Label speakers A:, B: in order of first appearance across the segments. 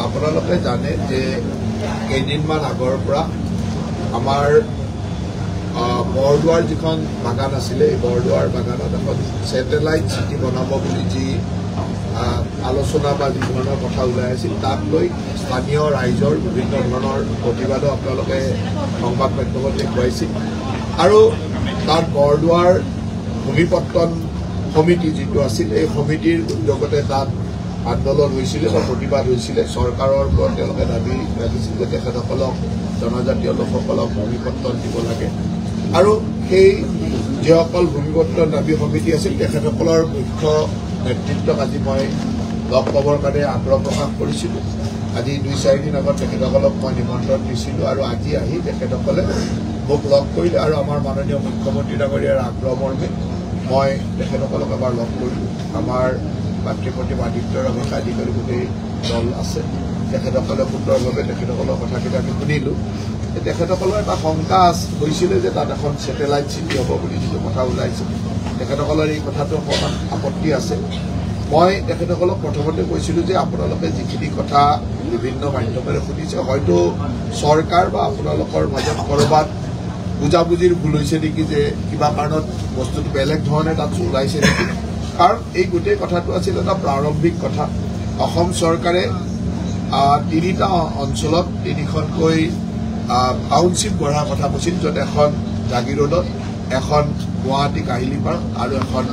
A: আপোনালোকে জানে যে কেইদিনমান আগৰ পৰা আমাৰ বৰদোৱাৰ যিখন বাগান আছিলে এই বৰদোৱাৰ বাগানত এখন ছেটেলাইট চিটি বনাব বুলি যি আলোচনা বা যি ধৰণৰ কথা ওলাই আছিল তাক লৈ স্থানীয় ৰাইজৰ বিভিন্ন ধৰণৰ প্ৰতিবাদো আপোনালোকে সংবাদ মাধ্যমত দেখুৱাইছিল আৰু তাত বৰদোৱাৰ ভূমিপত্তন সমিতি যিটো আছিল এই সমিতিৰ উদ্যোগতে তাত আন্দোলন হৈছিলে বা প্ৰতিবাদ হৈছিলে চৰকাৰৰ ওপৰত তেওঁলোকে দাবী ৰাখিছিল যে তেখেতসকলক জনজাতীয় লোকসকলক ভূমিপত্তন দিব লাগে আৰু সেই যিসকল ভূমিপত্তন দাবী সমিতি আছিল তেখেতসকলৰ মুখ্য নেতৃত্বক আজি মই লগ পাবৰ কাৰণে আগ্ৰহ প্ৰকাশ কৰিছিলোঁ আজি 2-4 দিন আগত তেখেতসকলক মই নিমন্ত্ৰণ দিছিলোঁ আৰু আজি আহি তেখেতসকলে মোক লগ কৰিলে আৰু আমাৰ মাননীয় মুখ্যমন্ত্ৰী ডাঙৰীয়াৰ আগ্ৰহ মৰ্মে মই তেখেতসকলক এবাৰ লগ কৰিলোঁ আমাৰ মাতৃপ্ৰতিম আদিত্য ৰমেশ আদি কৰি গোটেই দল আছে তেখেতসকলে সুন্দৰভাৱে তেখেতসকলৰ কথাকেইটা আমি শুনিলোঁ তেখেতসকলৰ এটা শংকা হৈছিলে যে তাত এখন ছেটেলাইট চিটি হ'ব বুলি যিটো কথা ওলাইছে তেখেতসকলৰ এই কথাটো অকণমান আপত্তি আছে মই তেখেতসকলক প্ৰথমতে কৈছিলোঁ যে আপোনালোকে যিখিনি কথা বিভিন্ন মাধ্যমেৰে শুনিছে হয়তো চৰকাৰ বা আপোনালোকৰ মাজত ক'ৰবাত বুজাবুজিৰ ভুল হৈছে নেকি যে কিবা কাৰণত বস্তুটো বেলেগ ধৰণে তাত ওলাইছে নেকি কাৰণ এই গোটেই কথাটো আছিল এটা প্ৰাৰম্ভিক কথা অসম চৰকাৰে 3টা অঞ্চলত 3খনকৈ টাউনশ্বিপ গঢ়াৰ কথা কৈছিল য'ত এখন জাগিৰোডত এখন গুৱাহাটী কাহিলীপাৰ আৰু এখন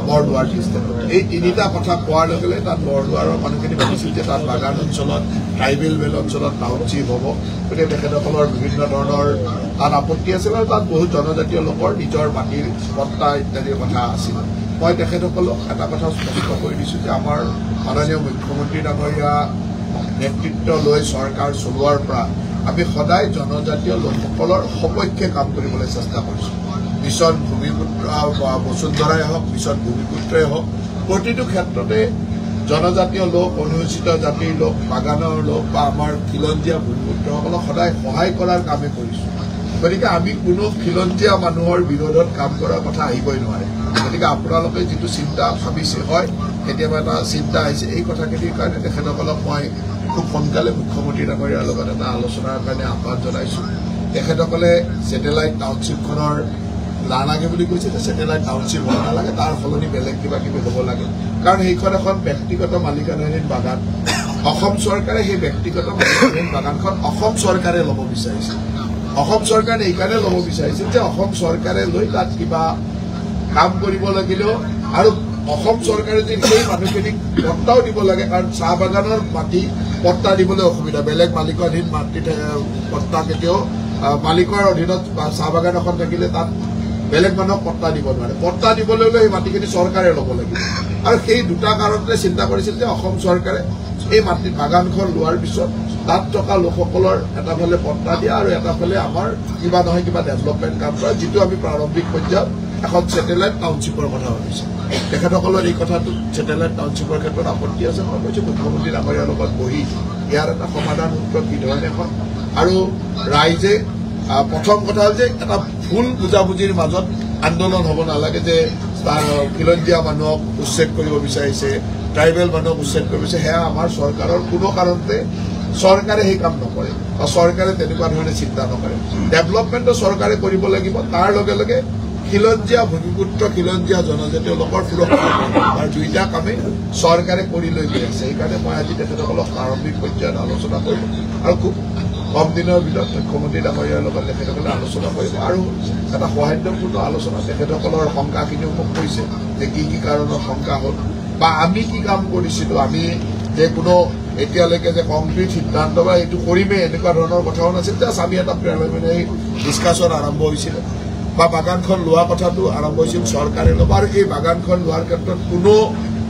A: বৰদোৱাৰ ডিষ্ট্ৰিক্টত এই 3টা কথা কোৱাৰ লগে লগে তাত বৰদোৱাৰৰ মানুহখিনি ভাবিছিল যে তাত বাগান অঞ্চলত ট্ৰাইবেল বেল অঞ্চলত টাউনশ্বিপ হ'ব গতিকে তেখেতসকলৰ বিভিন্ন ধৰণৰ তাত আপত্তি আছিল আৰু তাত বহুত জনজাতীয় লোকৰ নিজৰ মাটিৰ পট্টা ইত্যাদিৰ কথা আছিল মই তেখেতসকলক এটা কথা স্পষ্ট কৰি দিছোঁ যে আমাৰ মাননীয় মুখ্যমন্ত্ৰী ডাঙৰীয়া নেতৃত্ব লৈ চৰকাৰ চলোৱাৰ পৰা আমি সদায় জনজাতীয় লোকসকলৰ সপক্ষে কাম কৰিবলৈ চেষ্টা কৰিছোঁ মিছন ভূমিপুত্ৰ বসুন্ধৰাই হওক মিছন ভূমিপুত্ৰই হওক প্ৰতিটো ক্ষেত্ৰতে জনজাতীয় লোক অনুসূচিত জাতিৰ লোক বাগানৰ লোক বা আমাৰ খিলঞ্জীয়া ভূমিপুত্ৰসকলক সদায় সহায় কৰাৰ কামে কৰিছোঁ গতিকে আমি কোনো খিলঞ্জীয়া মানুহৰ বিৰোধত কাম কৰাৰ কথা আহিবই নোৱাৰে গতিকে আপোনালোকে যিটো চিন্তা ভাবিছে হয় কেতিয়াবা এটা চিন্তা আহিছে এই কথাখিনিৰ কাৰণে তেখেতসকলক মই খুব সোনকালে মুখ্যমন্ত্ৰী ডাঙৰীয়াৰ লগত এটা আলোচনাৰ কাৰণে আহ্বান জনাইছোঁ তেখেতসকলে ছেটেলাইট টাউনশ্বিপখনৰ নালাগে বুলি কৈছে যে ছেটেলাইট টাউনশ্বিপ হ'ব নালাগে তাৰ সলনি বেলেগ কিবা কিবি হ'ব লাগে কাৰণ সেইখন এখন ব্যক্তিগত মালিকানাধীন বাগান অসম চৰকাৰে সেই ব্যক্তিগত মালিকানাধীন বাগানখন অসম চৰকাৰে ল'ব বিচাৰিছে অসম চৰকাৰে এইকাৰণে ল'ব বিচাৰিছিল যে অসম চৰকাৰে লৈ তাত কিবা কাম কৰিব লাগিলেও আৰু অসম চৰকাৰে যে সেই মানুহখিনিক পট্টাও দিব লাগে কাৰণ চাহ বাগানৰ মাটি পট্টা দিবলৈ অসুবিধা বেলেগ মালিকাধীন মাটিত পট্টা কেতিয়াও মালিকৰ অধীনত চাহ বাগান এখন থাকিলে তাত বেলেগ মানুহক পট্টা দিব নোৱাৰে পট্টা দিবলৈ হ'লে সেই মাটিখিনি চৰকাৰে ল'ব লাগিব আৰু সেই দুটা কাৰণতে চিন্তা কৰিছিল যে অসম চৰকাৰে এই মাটি বাগানখন লোৱাৰ পিছত তাত থকা লোকসকলৰ এটা ফালে পট্টা দিয়া আৰু এটা ফালে আমাৰ কিবা নহয় কিবা ডেভেলপমেণ্ট কাম কৰা যিটো আমি প্ৰাৰম্ভিক পৰ্যায়ত এখন ছেটেলাইট টাউনশ্বিপৰ কথা ভাবিছোঁ তেখেতসকলৰ এই কথাটো ছেটেলাইট টাউনশ্বিপৰ ক্ষেত্ৰত আপত্তি আছে মই কৈছোঁ মুখ্যমন্ত্ৰী ডাঙৰীয়াৰ লগত বহি ইয়াৰ এটা সমাধান সূত্ৰ কি ধৰণে এখন আৰু ৰাইজে প্ৰথম কথা হ'ল যে এটা ভুল বুজাবুজিৰ মাজত আন্দোলন হ'ব নালাগে যে খিলঞ্জীয়া মানুহক উচ্ছেদ কৰিব বিচাৰিছে ট্ৰাইবেল মানুহক উচ্ছেদ কৰিব বিচাৰিছে সেয়া আমাৰ চৰকাৰৰ কোনো কাৰণতে চৰকাৰে সেই কাম নকৰে বা চৰকাৰে তেনেকুৱা ধৰণে চিন্তা নকৰে ডেভেলপমেণ্টটো চৰকাৰে কৰিব লাগিব তাৰ লগে লগে খিলঞ্জীয়া ভূমিপুত্ৰ খিলঞ্জীয়া জনজাতীয় লোকৰ সুৰক্ষা আৰু দুইটা কামেই চৰকাৰে কৰি লৈ গৈ আছে সেইকাৰণে মই আজি তেখেতসকলক প্ৰাৰম্ভিক পৰ্যায়ত আলোচনা কৰিম আৰু খুব কম দিনৰ ভিতৰত মুখ্যমন্ত্ৰী ডাঙৰীয়াৰ লগত তেখেতসকলে আলোচনা কৰিব আৰু এটা সৌহাৰ্দ্যপূৰ্ণ আলোচনা তেখেতসকলৰ শংকাখিনিও মোক কৈছে যে কি কি কাৰণত শংকা হ'ল বা আমি কি কাম কৰিছিলোঁ আমি যে কোনো এতিয়ালৈকে যে কংক্ৰিট সিদ্ধান্ত বা এইটো কৰিমেই এনেকুৱা ধৰণৰ কথাও নাছিল জাষ্ট আমি এটা প্ৰিলিমিনাৰী ডিছকাশ্যন আৰম্ভ হৈছিলে বা বাগানখন লোৱা কথাটো আৰম্ভ হৈছিল চৰকাৰে ল'ব আৰু এই বাগানখন লোৱাৰ ক্ষেত্ৰত কোনো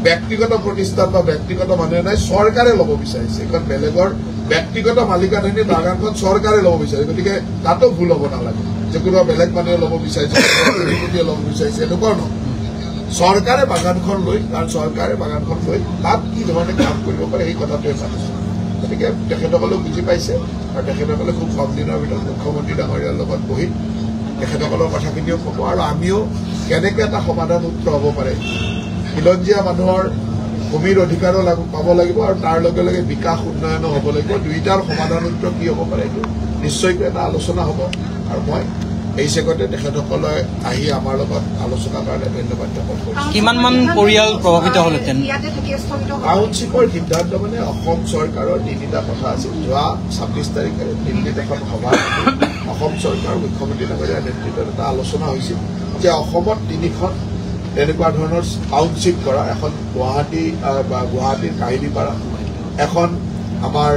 A: ব্যক্তিগত প্ৰতিষ্ঠান বা ব্যক্তিগত মানুহে নাই চৰকাৰে ল'ব বিচাৰিছে এইখন বেলেগৰ ব্যক্তিগত মালিকাধীন বাগানখন চৰকাৰে ল'ব বিচাৰিছে গতিকে তাতো ভুল হ'ব নালাগে যে কোনোবা বেলেগ মানুহে ল'ব বিচাৰিছে ল'ব বিচাৰিছে এনেকুৱা নহয় চৰকাৰে বাগানখন লৈ কাৰণ চৰকাৰে বাগানখন লৈ তাত কি ধৰণে কাম কৰিব পাৰে সেই কথাটোৱে ভাবিছোঁ গতিকে তেখেতসকলেও বুজি পাইছে আৰু তেখেতসকলে খুব কম দিনৰ ভিতৰত মুখ্যমন্ত্ৰী ডাঙৰীয়াৰ লগত বহি তেখেতসকলৰ কথাখিনিও ক'ব আৰু আমিও কেনেকৈ এটা সমাধান সূত্ৰ হ'ব পাৰে খিলঞ্জীয়া মানুহৰ ভূমিৰ অধিকাৰো পাব লাগিব আৰু তাৰ লগে লগে বিকাশ উন্নয়নো হ'ব লাগিব দুইটাৰ সমাধান সূত্ৰ কি হ'ব পাৰে এইটো নিশ্চয়কৈ এটা আলোচনা হ'ব আৰু মই এই চেগতে তেখেতসকলে আহি আমাৰ লগত আলোচনাৰ কাৰণে ধন্যবাদ জ্ঞাপন কৰিছোঁ
B: কিমানমান পৰিয়াল প্ৰভাৱিত হ'লহেঁতেন
A: টাউনশ্বিপৰ সিদ্ধান্ত মানে অসম চৰকাৰৰ তিনিটা কথা আছিল যোৱা 26 তাৰিখে দিল্লীত এখন সভা অসম চৰকাৰ মুখ্যমন্ত্ৰী ডাঙৰীয়াৰ নেতৃত্বত এটা আলোচনা হৈছিল যে অসমত তিনিখন এনেকুৱা ধৰণৰ টাউনশ্বিপ কৰা এখন গুৱাহাটীৰ কাহিলীপাৰা এখন আমাৰ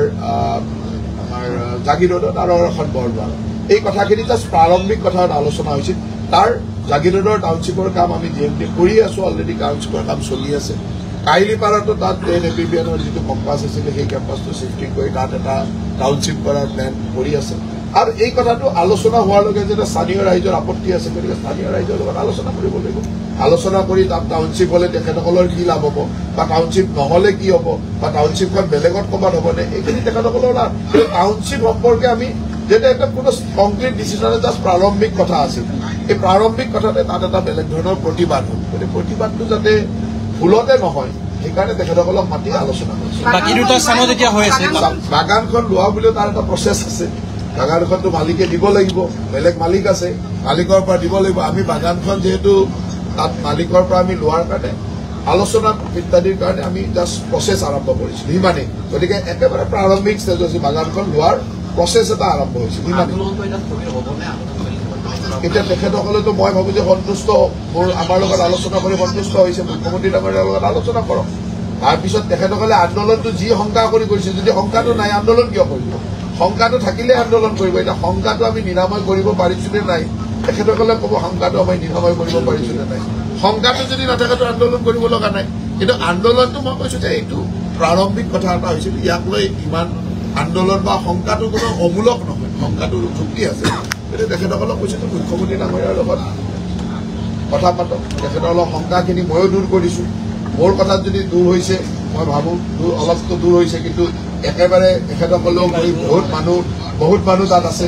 A: জাগিৰোডত আৰু এখন বৰদোৱাৰত এই কথাখিনি জাষ্ট প্ৰাৰম্ভিক কথাত আলোচনা হৈছিল তাৰ জাগিৰোডৰ টাউনশ্বিপৰ কাম আমি DMD কৰি আছো অলৰেডি টাউনশ্বিপৰ কাম চলি আছে কাহিলীপাৰাতো তাত APBNৰ যিটো কেম্পাছ আছিলে সেই কেম্পাছটো শিফটিং কৰি তাত এটা টাউনশ্বিপ কৰাৰ প্লেন কৰি আছে আৰু এই কথাটো আলোচনা হোৱাৰ লগে যেতিয়া স্থানীয় ৰাইজৰ আপত্তি আছে গতিকে স্থানীয় ৰাইজৰ লগত আলোচনা কৰিব লাগিব আলোচনা কৰি তাত টাউনশ্বিপ হলে তেখেতসকলৰ কি লাভ হ'ব বা টাউনশ্বিপ নহলে কি হ'ব বা টাউনশ্বিপখন বেলেগত ক'ৰবাত হ'বনে এইখিনি তেখেতসকলৰ লাভ টাউনশ্বিপ সম্পৰ্কে আমি যেটা এটা কোনো কংক্ৰিট ডিচিছন জাষ্ট প্ৰাৰম্ভিক কথা আছিল এই প্ৰাৰম্ভিক কথাতে তাত এটা বেলেগ ধৰণৰ প্ৰতিবাদ হ'ল গতিকে প্ৰতিবাদটো যাতে ভুলতে নহয় সেইকাৰণে তেখেতসকলক মাতি আলোচনা কৰিছে
B: বাকী দুটা স্থানত এতিয়া হৈ আছে
A: বাগানখন লোৱা বুলিও তাৰ এটা প্ৰচেছ আছে বাগানখনটো মালিকে দিব লাগিব বেলেগ মালিক আছে মালিকৰ পৰা দিব লাগিব আমি বাগানখন যিহেতু তাত মালিকৰ পৰা আমি লোৱাৰ কাৰণে আলোচনা ইত্যাদিৰ কাৰণে আমি জাষ্ট প্ৰচেছ আৰম্ভ কৰিছিলোঁ সিমানেই গতিকে একেবাৰে প্ৰাৰম্ভিক ষ্টেজ হৈছে বাগানখন লোৱাৰ প্ৰচেছ এটা আৰম্ভ হৈছিল সিমানেই এতিয়া তেখেতসকলেতো মই ভাবো যে সন্তুষ্ট মোৰ আমাৰ লগত আলোচনা কৰি সন্তুষ্ট হৈছে মুখ্যমন্ত্ৰী ডাঙৰীয়াৰ লগত আলোচনা কৰক তাৰপিছত তেখেতসকলে আন্দোলনটো যি শংকা কৰি কৰিছে যদি শংকাটো নাই আন্দোলন কিয় কৰিব শংকাটো থাকিলে আন্দোলন কৰিব এতিয়া শংকাটো আমি নিৰাময় কৰিব পাৰিছো নে নাই তেখেতসকলে ক'ব শংকাটো আমি নিৰাময় কৰিব পাৰিছো নে নাই শংকাটো যদি নাথাকেতো আন্দোলন কৰিব লগা নাই কিন্তু আন্দোলনটো মই কৈছো যে এইটো প্ৰাৰম্ভিক কথা এটা হৈছিল ইয়াক লৈ ইমান আন্দোলন বা শংকাটো কোনো অমূলক নহয় শংকাটোৰ যুক্তি আছে গতিকে তেখেতসকলক কৈছো যে মুখ্যমন্ত্ৰী ডাঙৰীয়াৰ লগত কথা পাতক তেখেতসকলৰ শংকাখিনি ময়ো দূৰ কৰিছো মোৰ কথাত যদি দূৰ হৈছে মই ভাবো অলপতো দূৰ হৈছে কিন্তু একেবাৰে তেখেতসকলেও বহুত মানুহ তাত আছে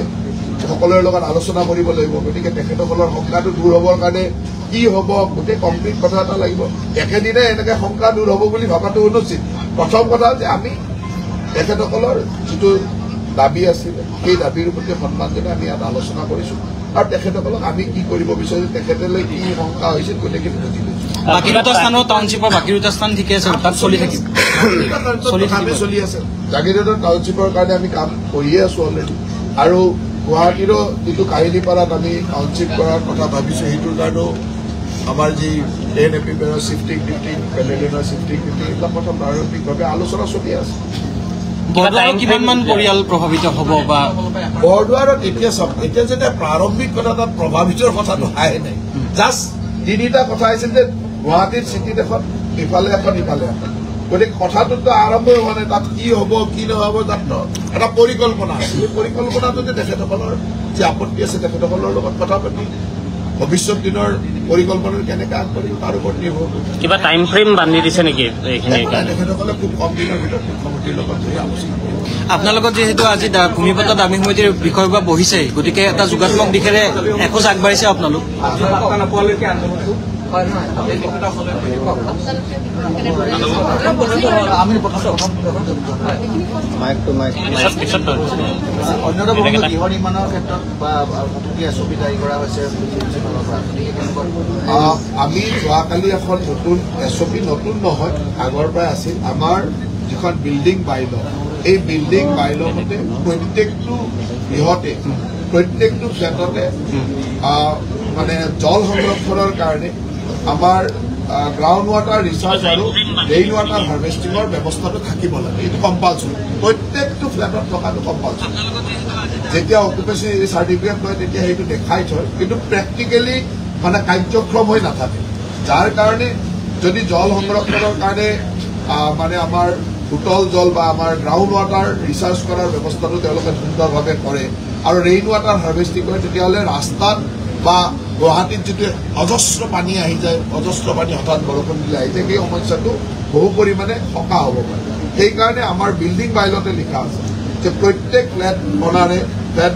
A: সকলোৰে লগত আলোচনা কৰিব লাগিব গতিকে তেখেতসকলৰ শংকাটো দূৰ হ'বৰ কাৰণে কি হ'ব গোটেই কমপ্লিট কথা এটা লাগিব একেদিনে এনেকে শংকা দূৰ হ'ব বুলি ভবাটো অনুচিত প্ৰথম কথা যে আমি তেখেতসকলৰ যিটো দাবী আছিল সেই দাবীৰ প্ৰতি সন্মান জনাই আমি ইয়াত আলোচনা কৰিছো আৰু তেখেতসকলক আমি কি কৰিব বিচাৰিছো তেখেতলৈ কি শংকা হৈছিল গোটেইখিনি বুজি লৈছো
B: বাকী দুটা স্থানৰ টাউনশ্বিপৰ বাকী দুটা স্থান ঠিকে আছে তাত চলি থাকিব
A: চলি আছে জাগিৰোডৰ টাউনশ্বিপৰ কাৰণে আমি কাম কৰিয়ে আছো অলৰেডি আৰু গুৱাহাটীৰো যিটো কাহিলীপাৰাত আমি টাউনশ্বিপ কৰাৰ কথা ভাবিছো সেইটোৰ কাৰণেও আমাৰ যি APBNৰ শিফটিং পেভিলিয়নৰ শিফটিং এইবিলাক কথা প্ৰাৰম্ভিকভাৱে আলোচনা চলি আছে
B: বৰদোৱাৰত কিমানমান পৰিয়াল প্ৰভাৱিত হ'ব বা
A: বৰদোৱাৰত এতিয়া চাওক এতিয়া যেতিয়া প্ৰাৰম্ভিক কথা তাত প্ৰভাৱিতৰ কথাটো আহে নাই জাষ্ট তিনিটা কথা আহিছিল যে গুৱাহাটীৰ চিটিত এখন ইফালে এখন ইফালে এখন গতিকে কথাটোতো আৰম্ভই হোৱা নাই তাত কি হ'ব কি নহ'ব তাত এটা পৰিকল্পনা আছে সেই পৰিকল্পনাটো যে তেখেতসকলৰ যি আপত্তি আছে তেখেতসকলৰ লগত কথা পাতি ভৱিষ্যত দিনৰ পৰিকল্পনাৰ কেনেকৈ আগবাঢ়িব তাৰ ওপৰত নিৰ্ভৰ কৰিব
C: কিবা টাইম ফ্ৰেম বান্ধি দিছে নেকি এইখিনি
A: তেখেতসকলে খুব কম দিনৰ ভিতৰত মুখ্যমন্ত্ৰীৰ লগত আলোচনা কৰিব
B: আপোনালোকৰ যিহেতু আজি ভূমিপত্ৰ দাবী সমিতিৰ বিষয়ববীয়া বহিছে গতিকে এটা যোগাত্মক দিশেৰে এখোজ আগবাঢ়িছে আপোনালোক
A: আমি যোৱাকালি এখন নতুন SOP নতুন নহয় আগৰ পৰাই আছিল আমাৰ যিখন বিল্ডিং বাইল এই বিল্ডিং বাইল মতে প্ৰত্যেকটো গৃহতে প্ৰত্যেকটো ফ্লেটতে মানে জল সংৰক্ষণৰ কাৰণে আমাৰ গ্ৰাউণ্ড ৱাটাৰ ৰিচাৰ্জ আৰু ৰেইন ৱাটাৰ হাৰ্ভেষ্টিঙৰ ব্যৱস্থাটো থাকিব লাগে এইটো কম্পালচৰি প্ৰত্যেকটো ফ্লেটত থকাটো কম্পালচৰি যেতিয়া অকুপেচি চাৰ্টিফিকেট লয় তেতিয়া সেইটো দেখাই থয় কিন্তু প্ৰেক্টিকেলি মানে কাৰ্যক্ষম হৈ নাথাকে যাৰ কাৰণে যদি জল সংৰক্ষণৰ কাৰণে মানে আমাৰ উতল জল বা আমাৰ গ্ৰাউণ্ড ৱাটাৰ ৰিচাৰ্জ কৰাৰ ব্যৱস্থাটো তেওঁলোকে সুন্দৰভাৱে কৰে আৰু ৰেইন ৱাটাৰ হাৰ্ভেষ্টিং কৰে তেতিয়াহ'লে ৰাস্তাত বা গুৱাহাটীত যিটো অজস্ৰ পানী আহি যায় অজস্ৰ পানী হঠাৎ বৰষুণ দিলে আহি যায় সেই সমস্যাটো বহু পৰিমাণে সকাহ হ'ব পাৰে সেইকাৰণে আমাৰ বিল্ডিং বাইলতে লিখা আছে যে প্ৰত্যেক ফ্লেট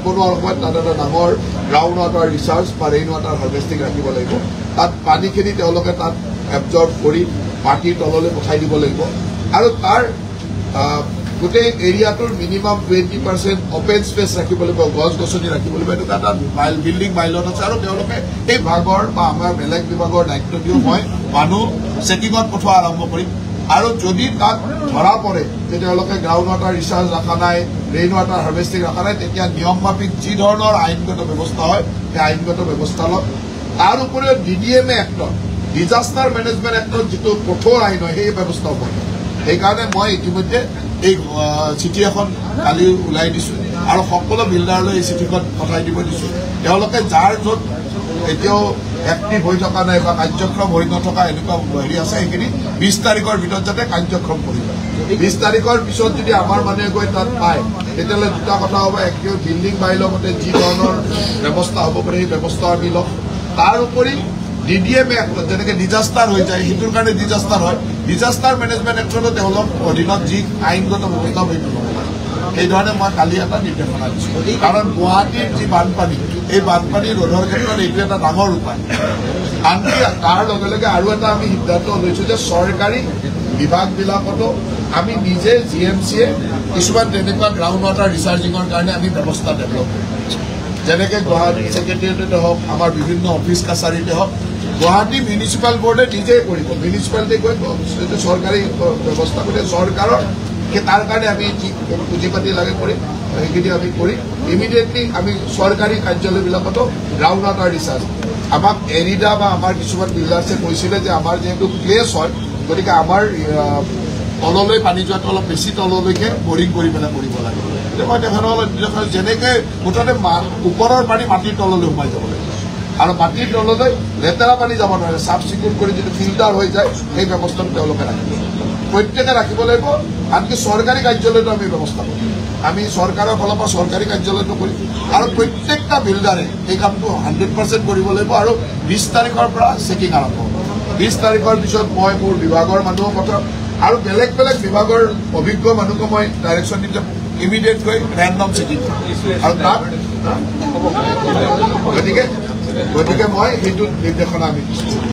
A: বনোৱাৰ সময়ত তাত এটা ডাঙৰ গ্ৰাউণ্ড ৱাটাৰ ৰিচাৰ্জ বা ৰেইন ৱাটাৰ হাৰ্ভেষ্টিং ৰাখিব লাগিব তাত পানীখিনি তেওঁলোকে তাত এবজৰ্ব কৰি মাটিৰ তললৈ পঠাই দিব লাগিব আৰু তাৰ গোটেই এৰিয়াটোৰ মিনিমাম 20% অপেন স্পেচ ৰাখিব লাগিব, গছ গছনি ৰাখিব লাগিব। এনেকুৱা এটা বিল্ডিং বাইলত আছে আৰু তেওঁলোকে এই ভাগৰ বা আমাৰ বেলেগ বিভাগৰ দায়িত্ব দিও মই মানুহ চেকিঙত পঠোৱা আৰম্ভ কৰিম আৰু যদি তাত ধৰা পৰে যে তেওঁলোকে গ্ৰাউণ্ড ৱাটাৰ ৰিচাৰ্জ ৰখা নাই, ৰেইন ৱাটাৰ হাৰ্ভেষ্টিং ৰখা নাই, তেতিয়া নিয়ম মাফিক যি ধৰণৰ আইনগত ব্যৱস্থা হয় সেই আইনগত ব্যৱস্থা লওক। তাৰ উপৰিও DDMA এক্টত, ডিজাষ্টাৰ মেনেজমেণ্ট এক্টত যিটো কঠোৰ আইন হয় সেই ব্যৱস্থা হ'ব। সেইকাৰণে মই ইতিমধ্যে এই চিঠি এখন কালি ওলাই দিছোঁ আৰু সকলো বিল্ডাৰলৈ এই চিঠিখন পঠাই দিব দিছোঁ। তেওঁলোকে যাৰ য'ত এতিয়াও এক্টিভ হৈ থকা নাই বা কাৰ্যক্ষম হৈ নথকা এনেকুৱা হেৰি আছে সেইখিনি 20 তাৰিখৰ ভিতৰত যাতে কাৰ্যক্ষম কৰিব। 20 তাৰিখৰ পিছত যদি আমাৰ মানুহে গৈ তাত পায় তেতিয়াহ'লে দুটা কথা হ'ব, একেও বিল্ডিং বাইলৰ মতে যি ধৰণৰ ব্যৱস্থা হ'ব পাৰে সেই ব্যৱস্থা আমি ল'ম। তাৰ উপৰি DDMA এক্টত যেনেকৈ ডিজাষ্টাৰ হৈ যায় সেইটোৰ কাৰণে ডিজাষ্টাৰ হয়, ডিজাষ্টাৰ মেনেজমেণ্ট এক্টতো তেওঁলোক অধীনত যি আইনগত ব্যৱস্থা সেইটো ল'ব পাৰে। সেইধৰণে মই কালি এটা নিৰ্দেশনা দিছোঁ। কাৰণ গুৱাহাটীৰ যি বানপানী এই বানপানী ৰোধৰ ক্ষেত্ৰত এইটো এটা ডাঙৰ উপায়। আনকি তাৰ লগে লগে আৰু এটা আমি সিদ্ধান্ত লৈছোঁ যে চৰকাৰী বিভাগবিলাকতো আমি নিজে GMCয়ে কিছুমান তেনেকুৱা গ্ৰাউণ্ড ৱাটাৰ ৰিচাৰ্জিঙৰ কাৰণে আমি ব্যৱস্থা ডেভেলপ কৰিম। যেনেকৈ গুৱাহাটী ছেক্ৰেটেৰিয়েটতে হওক, আমাৰ বিভিন্ন অফিচ কাছাৰীতে হওক, গুৱাহাটী মিউনিচিপাল বোৰ্ডে নিজেই কৰিব। মিউনিচিপালিটি গৈ এইটো চৰকাৰী ব্যৱস্থা কৰি চৰকাৰৰ তাৰ কাৰণে আমি যি পুঁজি পাতি লাগে কৰিম সেইখিনি আমি কৰিম। ইমিডিয়েটলি আমি চৰকাৰী কাৰ্যালয়বিলাকতো গ্ৰাউণ্ড ৱাটাৰ ৰিচাৰ্জ আমাক এৰিডা বা আমাৰ কিছুমান বিল্ডাৰ্ছে কৈছিলে যে আমাৰ যিহেতু প্লেচ হয় গতিকে আমাৰ তললৈ পানী যোৱাটো অলপ বেছি তললৈকে বৰিং কৰি পেলাই কৰিব লাগে। মই তেখেতসকলক যেনেকৈ মুঠতে ওপৰৰ পানী মাটিৰ তললৈ সোমাই যাব লাগে আৰু মাটিৰ তললৈ লেতেৰা পানী যাব নোৱাৰে, চাফ চিকুণ কৰি যিটো ফিল্টাৰ হৈ যায় সেই ব্যৱস্থাটো তেওঁলোকে ৰাখিব, প্ৰত্যেকে ৰাখিব লাগিব। আনকি চৰকাৰী কাৰ্যালয়তো আমি ব্যৱস্থা কৰিম, আমি চৰকাৰৰ ফালৰ পৰা চৰকাৰী কাৰ্যালয়টো কৰিম আৰু প্ৰত্যেকটা বিল্ডাৰে এই কামটো 100% কৰিব লাগিব। আৰু 20 তাৰিখৰ পৰা চেকিং আৰম্ভ হ'ব। 20 তাৰিখৰ পিছত মই মোৰ বিভাগৰ মানুহক পঠাম আৰু বেলেগ বেলেগ বিভাগৰ অভিজ্ঞ মানুহকো মই ডাইৰেকশ্যন দিম, ইমিডিয়েটকৈ ৰেণ্ডম চেকিং আৰু তাত গতিকে মই সেইটো নিৰ্দেশনা আমি দিছোঁ।